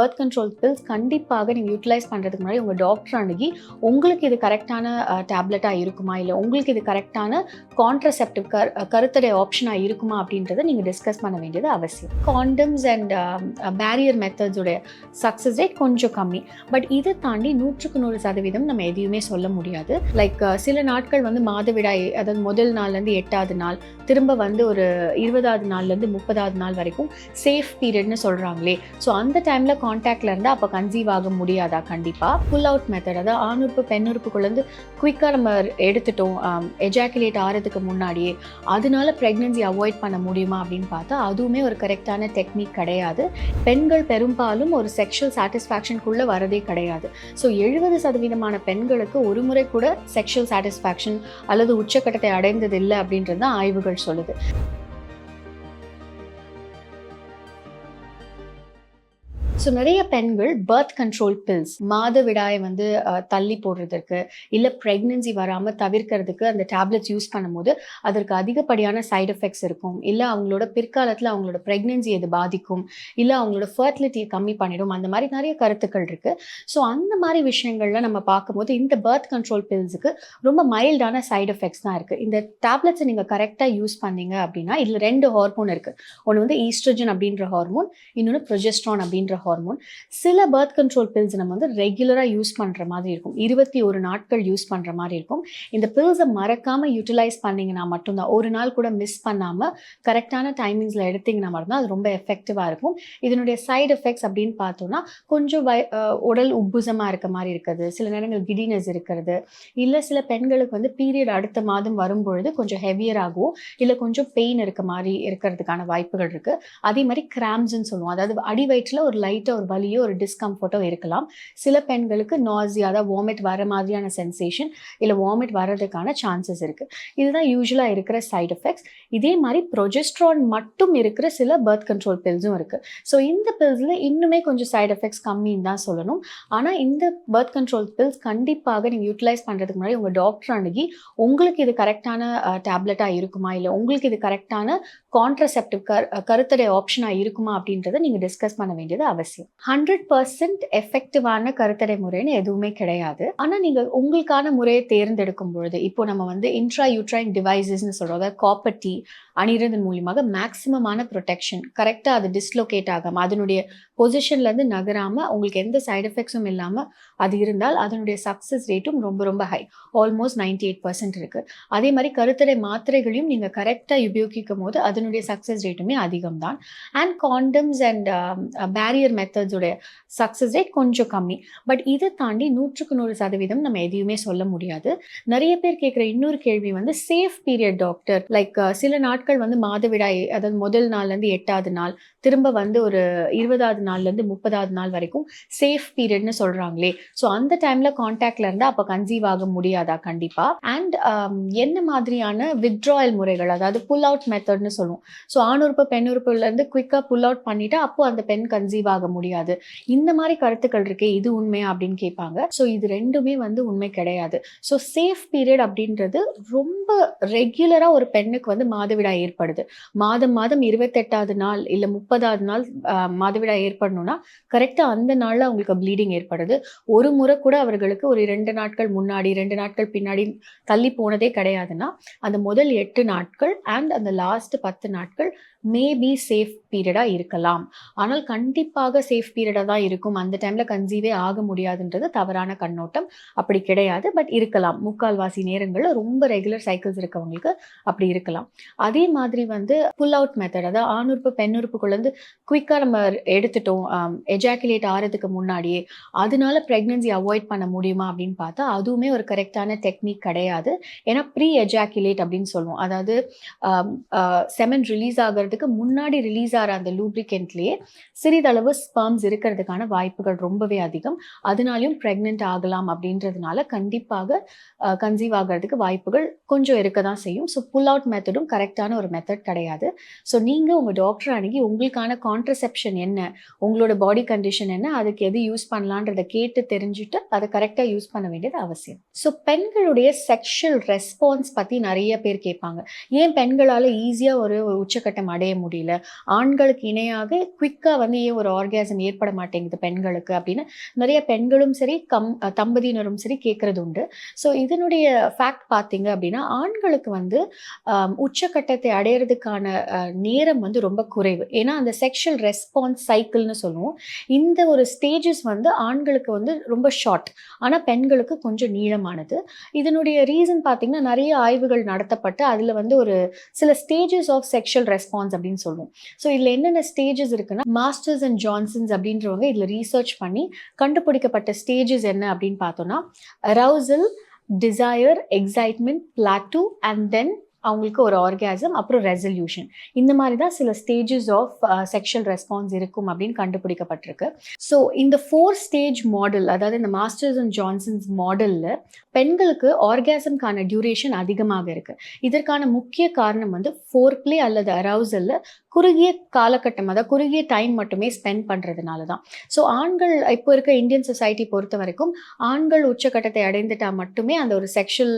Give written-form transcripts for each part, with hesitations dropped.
Birth control bills கண்டிப்பாக நீங்கள் utilise பண்ணுறதுக்கு முன்னாடி உங்கள் டாக்டர் அணுகி உங்களுக்கு இது கரெக்டான டேப்லெட்டாக இருக்குமா, இல்லை உங்களுக்கு இது கரெக்டான கான்ட்ரசெப்டிவ் கருத்தடை ஆப்ஷனாக இருக்குமா அப்படின்றத நீங்கள் டிஸ்கஸ் பண்ண வேண்டியது அவசியம். காண்டம்ஸ் அண்ட் பேரியர் மெத்தட்ஸோடைய சக்ஸஸ் ரேட் கொஞ்சம் கம்மி. பட் இதை தாண்டி 100% நம்ம எதையுமே சொல்ல முடியாது. லைக் சில நாட்கள் வந்து மாதவிடாய், அதாவது முதல் நாள்லேருந்து 8வது நாள், திரும்ப வந்து ஒரு 20வது நாள்லேருந்து 30வது நாள் வரைக்கும் சேஃப் பீரியட்னு சொல்கிறாங்களே, ஸோ அந்த டைமில் கான்டாக்டில் இருந்தால் அப்போ கன்சீவ் ஆக முடியாதா? கண்டிப்பாக. புல் அவுட் மெத்தட், அதாவது ஆணுறுப்பு பெண்ணுறுப்புக்குள்ளேருந்து குயிக்காக நம்ம எடுத்துட்டோம் எஜாக்குலேட் ஆகிறதுக்கு முன்னாடியே, அதனால ப்ரெக்னன்சி அவாய்ட் பண்ண முடியுமா அப்படின்னு பார்த்தா அதுவுமே ஒரு கரெக்டான டெக்னிக் கிடையாது. பெண்கள் பெரும்பாலும் ஒரு செக்ஷுவல் சாட்டிஸ்ஃபேக்ஷனுக்குள்ளே வரதே கிடையாது. ஸோ 70% பெண்களுக்கு ஒரு முறை கூட செக்ஷுவல் சாட்டிஸ்ஃபேக்ஷன் அல்லது உச்சக்கட்டத்தை அடைந்தது இல்லை அப்படின்றது தான் ஆய்வுகள் சொல்லுது. ஸோ நிறைய பெண்கள் பர்த் கண்ட்ரோல் பில்ஸ், மாதவிடாயை வந்து தள்ளி போடுறதுக்கு இல்லை ப்ரெக்னன்சி வராமல் தவிர்க்கிறதுக்கு அந்த டேப்லெட்ஸ் யூஸ் பண்ணும்போது அதற்கு அதிகப்படியான சைடு எஃபெக்ட்ஸ் இருக்கும், இல்லை அவங்களோட பிற்காலத்தில் அவங்களோட ப்ரெக்னன்சி எது பாதிக்கும், இல்லை அவங்களோட ஃபர்டிலிட்டியை கம்மி பண்ணிடும், அந்த மாதிரி நிறைய கருத்துக்கள் இருக்குது. ஸோ அந்த மாதிரி விஷயங்கள்ல நம்ம பார்க்கும்போது இந்த பர்த் கண்ட்ரோல் பில்ஸுக்கு ரொம்ப மைல்டான சைடு எஃபெக்ட்ஸ் தான் இருக்குது. இந்த டேப்லெட்ஸை நீங்கள் கரெக்டாக யூஸ் பண்ணீங்க அப்படின்னா இதில் 2 ஹார்மோன் இருக்குது. ஒன்று வந்து ஈஸ்ட்ரோஜன் அப்படின்ற ஹார்மோன், இன்னொன்று ப்ரொஜெஸ்ட்ரான் அப்படின்ற ஹார்மோன். சில பர்த் கண்ட்ரோல் பில்ஸ் நம்ம வந்து ரெகுலரா யூஸ் பண்ற மாதிரி இருக்கும், 21 நாட்கள் யூஸ் பண்ற மாதிரி இருக்கும். இந்த பில்ஸை மறக்காம யூட்டிலைஸ் பண்ணீங்கன்னா மட்டும்தான், ஒரு நாள் கூட மிஸ் பண்ணாம கரெக்டான டைமிங்ஸ்ல எடுத்தீங்கன்னா மட்டும்தான் அது ரொம்ப எஃபெக்டிவா இருக்கும். இதனுடைய சைடு எஃபெக்ட்ஸ் அப்படின்னு பார்த்தோம்னா கொஞ்சம் உடல் உப்புசமா இருக்க மாதிரி இருக்கிறது, சில நேரங்கள் கிடினஸ் இருக்கிறது, இல்லை சில பெண்களுக்கு வந்து பீரியட் அடுத்த மாதம் வரும்பொழுது கொஞ்சம் ஹெவியர் ஆகும், இல்லை கொஞ்சம் பெயின் இருக்க மாதிரி இருக்கிறதுக்கான வாய்ப்புகள் இருக்கு. அதே மாதிரி கிராம்ஸ்ன்னு சொல்லுவோம், அதாவது அடி வயிற்றுல ஒரு லைட் ஒரு வலியோ ஒரு டிஸ்கம்ஃபர்ட்டோ இருக்கலாம். சில பெண்களுக்கு நாசியா, அதாவது வாமிட் வர மாதிரியான சென்சேஷன், இல்லை வாமிட் வர்றதுக்கான சான்சஸ் இருக்கு. இதுதான் யூஸ்வலா இருக்கிற சைடு எஃபெக்ட்ஸ். இதே மாதிரி ப்ரொஜெஸ்ட்ரான் மட்டும் இருக்கிற சில பர்த் கண்ட்ரோல் பில்ஸும் இருக்கு. ஸோ இந்த பில்ஸ்ல இன்னுமே கொஞ்சம் சைடு எஃபெக்ட்ஸ் கம்மின்னு தான் சொல்லணும். ஆனால் இந்த பர்த் கண்ட்ரோல் பில்ஸ் கண்டிப்பாக நீங்கள் யூட்டிலைஸ் பண்ணுறதுக்கு முன்னாடி உங்கள் டாக்டர் அணுகி உங்களுக்கு இது கரெக்டான டேப்லெட்டாக இருக்குமா, இல்லை உங்களுக்கு இது கரெக்டான கான்ட்ரசெப்டிவ் கருத்தடை ஆப்ஷனாக இருக்குமா அப்படின்றத நீங்கள் டிஸ்கஸ் பண்ண வேண்டியது அவசியம். 100% எஃபெக்டிவான கருத்தடை முறைன்னு எதுவுமே கிடையாது. ஆனா நீங்க உங்களுக்கான முறையை தேர்ந்தெடுக்கும் பொழுது, இப்போ நம்ம வந்து இன்ட்ரா யூட்ரைன் டிவைசஸ்ன்னு சொல்றோம், அதாவது காப்பர் டீ அணிறதன் மூலியமாக மேக்சிமமான ப்ரொடெக்ஷன், கரெக்டா அது டிஸ்லோகேட் ஆகாம அதனுடைய பொசிஷன்ல இருந்து நகராம உங்களுக்கு எந்த சைடு எஃபெக்ட்ஸும் இல்லாம அது இருந்தால் அதனுடைய சக்சஸ் ரேட்டும் ரொம்ப ரொம்ப ஹை, ஆல்மோஸ்ட் 98% இருக்கு. அதே மாதிரி கருத்தடை மாத்திரைகளையும் நீங்க கரெக்டா உபயோகிக்கும் போது அதனுடைய சக்சஸ் ரேட்டுமே அதிகம் தான். அண்ட் காண்டம்ஸ் அண்ட் பேரியர் மெத்தட்ஸோடைய சக்ஸஸ் ரேட் கொஞ்சம் கம்மி. பட் இதை தாண்டி 100% நம்ம எதையுமே சொல்ல முடியாது. நிறைய பேர் கேட்குற இன்னொரு கேள்வி வந்து சேஃப் பீரியட் டாக்டர், லைக் சில நாட்கள் வந்து மாதவிடாய், அதாவது முதல் நாள்லேருந்து 8வது நாள், திரும்ப வந்து ஒரு 20வது நாள்லேருந்து 30வது நாள் வரைக்கும் சேஃப் பீரியட்னு சொல்கிறாங்களே, ஸோ அந்த டைமில் கான்டாக்டில் இருந்தால் அப்போ கன்சீவ் ஆக முடியாதா? கண்டிப்பாக. அண்ட் என்ன மாதிரியான வித்ட்ராயல் முறைகள், அதாவது புல் அவுட் மெத்தட்னு சொல்லுவோம். ஸோ ஆணுறுப்பு பெண்ணுறுப்புலேருந்து குயிக்காக புல் அவுட் பண்ணிவிட்டு அப்போ அந்த பெண் கன்சீவ் ஆக முடியாது, இந்த மாதிரி கருத்துக்கள் இருக்கே, இது உண்மையா அப்படின்னு கேட்பாங்க. ஸோ இது ரெண்டுமே வந்து உண்மை கிடையாது. ஸோ சேஃப் பீரியட் அப்படின்றது ரொம்ப ரெகுலராக ஒரு பெண்ணுக்கு வந்து மாதவிடாய் ஏற்படுது, மாதம் 28வது நாள் இல்லை 30வது நாள் மாதவிடாய் ஏற்படணும்னா கரெக்டாக அந்த நாளில் அவங்களுக்கு ப்ளீடிங் ஏற்படுது. ஒரு முறை கூட அவர்களுக்கு ஒரு 2 நாட்கள் முன்னாடி 2 நாட்கள் பின்னாடி தள்ளி போனதே கிடையாதுன்னா அந்த முதல் 8 நாட்கள் அண்ட் அந்த லாஸ்ட் 10 நாட்கள் மேபி சேஃப் பீரியடாக இருக்கலாம். ஆனால் கண்டிப்பாக சேஃப் பீரியடாக தான் இருக்கும், அந்த டைமில் கன்சீவே ஆக முடியாதுன்றது தவறான கண்ணோட்டம். அப்படி கிடையாது, பட் இருக்கலாம். முக்கால்வாசி நேரங்களில் ரொம்ப ரெகுலர் சைக்கிள்ஸ் இருக்கவங்களுக்கு அப்படி இருக்கலாம். அதே மாதிரி வந்து புல் அவுட் மெத்தட், அதாவது ஆணுறுப்பு பெண்ணுறுப்புக்குள்ளேருந்து குயிக்காக நம்ம எடுத்துட்டோம் எஜாக்குலேட் ஆகிறதுக்கு முன்னாடியே, அதனால ப்ரெக்னன்சி அவாய்ட் பண்ண முடியுமா அப்படின்னு பார்த்தா அதுவுமே ஒரு கரெக்டான டெக்னிக் கிடையாது. ஏன்னா ப்ரீ எஜாக்குலேட் அப்படின்னு சொல்லுவோம், அதாவது செமன் ரிலீஸ் ஆகிறது முன்னாடி ரிலீஸ் ஆகிற அந்த லூப்ரிகன்ட்லயே சிறிதளவு ஸ்பெர்ம்ஸ் இருக்கிறதுக்கான வாய்ப்புகள் ரொம்பவே அதிகம். அதனாலையும் பிரெக்னென்ட் ஆகலாம் அப்படின்றதுனால கண்டிப்பாக கன்சீவ் ஆகிறதுக்கு வாய்ப்புகள் கொஞ்சம் இருக்க தான் செய்யும். ஸோ புல் அவுட் மெத்தடும் கரெக்டான ஒரு மெத்தட் கிடையாது. ஸோ நீங்கள் உங்கள் டாக்டர் அணுகி உங்களுக்கான கான்ட்ரசெப்ஷன் என்ன, உங்களோட பாடி கண்டிஷன் என்ன, அதுக்கு எது யூஸ் பண்ணலான்றதை கேட்டு தெரிஞ்சுட்டு அதை கரெக்டாக யூஸ் பண்ண வேண்டியது அவசியம். ஸோ பெண்களுடைய செக்ஷுவல் ரெஸ்பான்ஸ் பற்றி நிறைய பேர் கேட்பாங்க. ஏன் பெண்களால் ஈஸியாக ஒரு உச்சக்கட்டம் அடைய முடியல, ஆண்களுக்கு இணையாக குயிக்காக வந்து ஏன் ஒரு ஆர்காசம் ஏற்பட மாட்டேங்குது பெண்களுக்கு அப்படின்னு நிறைய பெண்களும் சரி தம்பதியினரும் சரி கேட்கறது உண்டு. ஸோ இதனுடைய ஃபேக்ட் பார்த்தீங்க அப்படின்னா ஆண்களுக்கு வந்து உச்சக்கட்டத்தை அடையிறதுக்கான நேரம் வந்து ரொம்ப குறைவு. ஏன்னா அந்த செக்ஷுவல் ரெஸ்பான்ஸ் சைக்கிள்னு சொல்லுவோம். இந்த ஒரு ஸ்டேஜஸ் வந்து ஆண்களுக்கு வந்து ரொம்ப ஷார்ட், ஆனால் பெண்களுக்கு கொஞ்சம் நீளமானது. இதனுடைய ரீசன் பார்த்தீங்கன்னா நிறைய ஆய்வுகள் நடத்தப்பட்டு அதில் வந்து ஒரு சில ஸ்டேஜஸ் ஆஃப் செக்ஷுவல் ரெஸ்பான்ஸ் அப்படின்னு சொல்லுவோம். ஸோ இதில் என்னென்ன ஸ்டேஜஸ் இருக்குன்னா மாஸ்டர்ஸ் அண்ட் ஜான்சன்ஸ் அப்படின்றவங்க இதில் ரீசர்ச் பண்ணி கண்டுபிடிக்கப்பட்ட ஸ்டேஜஸ் என்ன அப்படின்னு பார்த்தோம்னா arousal, desire, excitement, plateau and then அவங்களுக்கு ஒரு ஆர்காசம், அப்புறம் ரெசல்யூஷன். இந்த மாதிரி தான் சில ஸ்டேஜஸ் ஆஃப் செக்ஷுவல் ரெஸ்பான்ஸ் இருக்கும் அப்படின்னு கண்டுபிடிக்கப்பட்டிருக்கு. ஸோ இந்த 4 ஸ்டேஜ் மாடல், அதாவது இந்த மாஸ்டர்ஸ் அண்ட் ஜான்சன்ஸ் மாடலில் பெண்களுக்கு ஆர்காசம்கான டியூரேஷன் அதிகமாக இருக்கு. இதற்கான முக்கிய காரணம் வந்து ஃபோர்ப்ளே அல்லது அரவுசல்ல குறுகிய காலகட்டம், அதாவது குறுகிய டைம் மட்டுமே ஸ்பெண்ட் பண்ணுறதுனால தான். ஸோ ஆண்கள் இப்போ இருக்க இந்தியன் சொசைட்டி பொறுத்த வரைக்கும் ஆண்கள் உச்சக்கட்டத்தை அடைந்துட்டா மட்டுமே அந்த ஒரு செக்ஷுவல்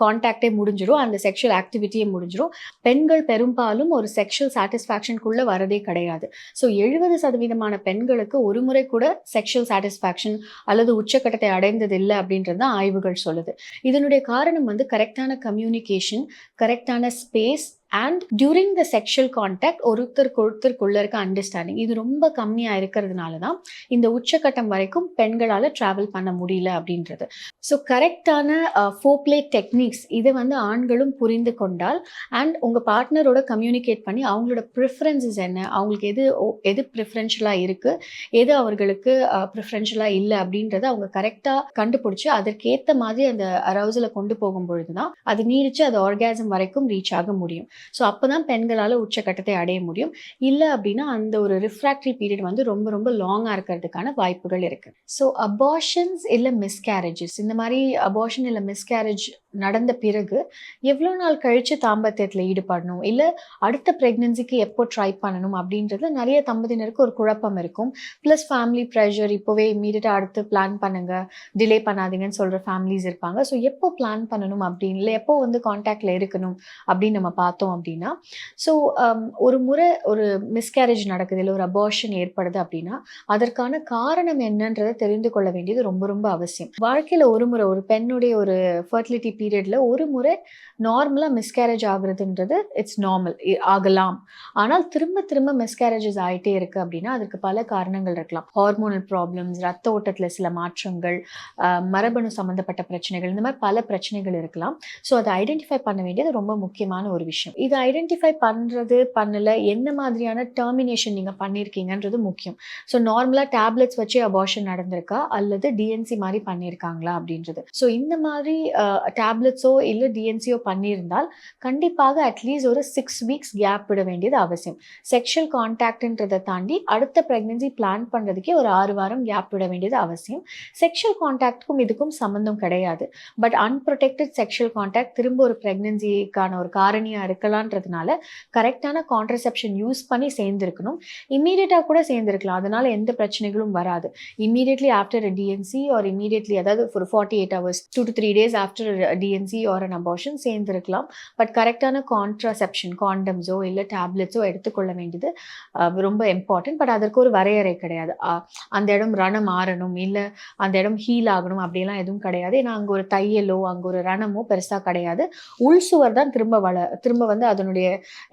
கான்டாக்டே முடிஞ்சிடும், அந்த செக்ஷுவல் ஆக்டிவிட்டியே முடிஞ்சிடும். பெண்கள் பெரும்பாலும் ஒரு செக்ஷுவல் சாட்டிஸ்ஃபேக்ஷனுக்குள்ளே வரதே கிடையாது. ஸோ 70% பெண்களுக்கு ஒரு முறை கூட செக்ஷுவல் சாட்டிஸ்ஃபேக்ஷன் அல்லது உச்சக்கட்டத்தை அடைந்தது இல்லை அப்படின்றது தான் ஆய்வுகள் சொல்லுது. இதனுடைய காரணம் வந்து கரெக்டான கம்யூனிகேஷன், கரெக்டான space and during the sexual contact ஒருத்தருக்குள்ள இருக்க அண்டர்ஸ்டாண்டிங் இது ரொம்ப கம்மியாக இருக்கிறதுனால தான் இந்த உச்சக்கட்டம் வரைக்கும் பெண்களால் ட்ராவல் பண்ண முடியல அப்படின்றது. ஸோ கரெக்டான ஃபோர்ப்ளே டெக்னிக்ஸ் இதை வந்து ஆண்களும் புரிந்து கொண்டால் அண்ட் உங்கள் பார்ட்னரோட கம்யூனிகேட் பண்ணி அவங்களோட ப்ரிஃபரன்சஸ் என்ன, அவங்களுக்கு எது ப்ரிஃபரன்ஷியலாக இருக்குது, எது அவர்களுக்கு ப்ரிஃபரன்ஷியலாக இல்லை அப்படின்றத அவங்க கரெக்டாக கண்டுபிடிச்சி அதற்கேற்ற மாதிரி அந்த அரவுசலை கொண்டு போகும் பொழுது தான் அது நீடிச்சு அது ஆர்காசம் வரைக்கும் ரீச் ஆக முடியும். ஸோ அப்போ தான் பெண்களால் உச்சக்கட்டத்தை அடைய முடியும். இல்லை அப்படின்னா அந்த ஒரு ரிஃப்ராக்டரி பீரியட் வந்து ரொம்ப ரொம்ப லாங்காக இருக்கிறதுக்கான வாய்ப்புகள் இருக்குது. ஸோ அபார்ஷன்ஸ் இல்லை மிஸ்கேரேஜஸ், இந்த மாதிரி அபார்ஷன் இல்லை மிஸ்கேரேஜ் நடந்த பிறகு எவ்வளோ நாள் கழித்து தாம்பத்தியத்தில் ஈடுபடணும், இல்லை அடுத்த ப்ரெக்னன்சிக்கு எப்போ ட்ரை பண்ணணும் அப்படின்றது நிறைய தம்பதியினருக்கு ஒரு குழப்பம் இருக்கும். ப்ளஸ் ஃபேமிலி ப்ரெஷர், இப்போவே இம்மீடியட்டாக அடுத்து பிளான் பண்ணுங்கள், டிலே பண்ணாதீங்கன்னு சொல்கிற ஃபேமிலிஸ் இருப்பாங்க. ஸோ எப்போ பிளான் பண்ணணும் அப்படின்னு, இல்லை எப்போ வந்து கான்டாக்டில் இருக்கணும் அப்படின்னு நம்ம பார்த்தோம் அப்படின்னா, ஸோ ஒரு முறை ஒரு மிஸ்கேரேஜ் நடக்குது, இல்லை ஒரு அபார்ஷன் ஏற்படுது அப்படின்னா அதற்கான காரணம் என்னன்றதை தெரிந்து கொள்ள வேண்டியது ரொம்ப ரொம்ப அவசியம். வாழ்க்கையில் ஒரு முறை ஒரு பெண்ணுடைய ஒரு ஃபர்டிலிட்டி பீரியட்ல ஒரு முறை நார்மலாக மிஸ்கேரேஜ் ஆகுறதுன்றது இட்ஸ் நார்மல் ஆகலாம். ஆனால் திரும்ப திரும்ப மிஸ்கேரேஜஸ் ஆகிட்டே இருக்குது அப்படின்னா அதுக்கு பல காரணங்கள் இருக்கலாம். ஹார்மோனல் ப்ராப்ளம்ஸ், ரத்த ஓட்டத்தில் சில மாற்றங்கள், மரபணு சம்மந்தப்பட்ட பிரச்சனைகள், இந்த மாதிரி பல பிரச்சனைகள் இருக்கலாம். ஸோ அதை ஐடென்டிஃபை பண்ண வேண்டியது ரொம்ப முக்கியமான ஒரு விஷயம். இதை ஐடென்டிஃபை பண்ணுறது பண்ணல, என்ன மாதிரியான டெர்மினேஷன் நீங்கள் பண்ணியிருக்கீங்கன்றது முக்கியம். ஸோ நார்மலாக டேப்லெட்ஸ் வச்சு அபார்ஷன் நடந்திருக்கா அல்லது டிஎன்சி மாதிரி பண்ணியிருக்காங்களா அப்படின்றது. ஸோ இந்த மாதிரி டேப்லெட்ஸோ இல்லை டிஎன்சியோ பண்ணியிருந்தால் கண்டிப்பாக அட்லீஸ்ட் ஒரு 6 வீக்ஸ் கேப் விட வேண்டியது அவசியம். செக்ஷுவல் கான்டாக்ட்ன்றதை தாண்டி அடுத்த ப்ரெக்னன்சி பிளான் பண்ணுறதுக்கே ஒரு 6 வாரம் கேப் விட வேண்டியது அவசியம். செக்ஷுவல் கான்டாக்டுக்கும் இதுக்கும் சம்மந்தம் கிடையாது. பட் அன்ப்ரொடெக்டட் செக்ஷுவல் கான்டாக்ட் திரும்ப ஒரு ப்ரெக்னன்சிக்கான ஒரு காரணியாக இருக்கலான்றதுனால கரெக்டான கான்ட்ரசெப்ஷன் யூஸ் பண்ணி சேர்ந்துருக்கணும். இம்மீடியட்டாக கூட சேர்ந்துருக்கலாம், அதனால எந்த பிரச்சனைகளும் வராது. Immediately after DNC or immediately, அதாவது ஒரு 48 hours 2 to 3 days after DNC or an abortion சேர்ந்துருக்கலாம். பட் கரெக்டான கான்ட்ராசெப்ஷன், காண்டம்ஸோ இல்லை டேப்லெட்ஸோ எடுத்துக்கொள்ள வேண்டியது ரொம்ப இம்பார்ட்டன்ட். பட் அதற்கு ஒரு வரையறை கிடையாது. அந்த இடம் ரணம் ஆறணும், இல்லை அந்த இடம் ஹீல் ஆகணும் அப்படியெல்லாம் எதுவும் கிடையாது. ஏன்னா அங்கே ஒரு தையலோ அங்கே ஒரு ரணமோ பெருசாக கிடையாது. உள் சுவர் தான் திரும்ப வந்து அதனுடைய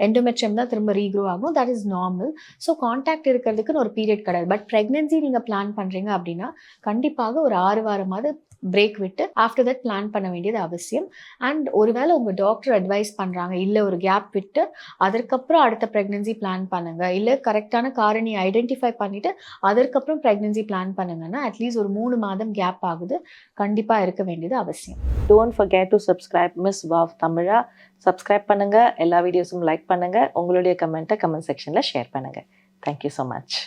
எண்டோமெட்ரியம் தான் திரும்ப ரீக்ரோ ஆகும். That is normal. So contact இருக்கிறதுக்குன்னு ஒரு பீரியட் கிடையாது. பட் ப்ரெக்னன்சி நீங்கள் பிளான் பண்ணுறீங்க அப்படின்னா கண்டிப்பாக ஒரு 6 வாரமாவது பிரேக் விட்டு ஆஃப்டர் தட் பிளான் பண்ண வேண்டியது அவசியம். அண்ட் ஒருவேளை உங்கள் டாக்டர் அட்வைஸ் பண்ணுறாங்க, இல்லை ஒரு கேப் விட்டு அதற்கப்புறம் அடுத்த ப்ரெக்னன்சி பிளான் பண்ணுங்க, இல்லை கரெக்டான காரணி ஐடென்டிஃபை பண்ணிவிட்டு அதற்கப்புறம் ப்ரெக்னன்சி பிளான் பண்ணுங்கன்னா அட்லீஸ்ட் ஒரு 3 மாதம் கேப் ஆகுது, கண்டிப்பாக இருக்க வேண்டியது அவசியம். Don't forget to subscribe miss wow Tamizha. Subscribe பண்ணுங்கள், எல்லா வீடியோஸும் லைக் பண்ணுங்கள், உங்களுடைய கமெண்ட்டை கமெண்ட் செக்ஷனில் ஷேர் பண்ணுங்கள். Thank you so much.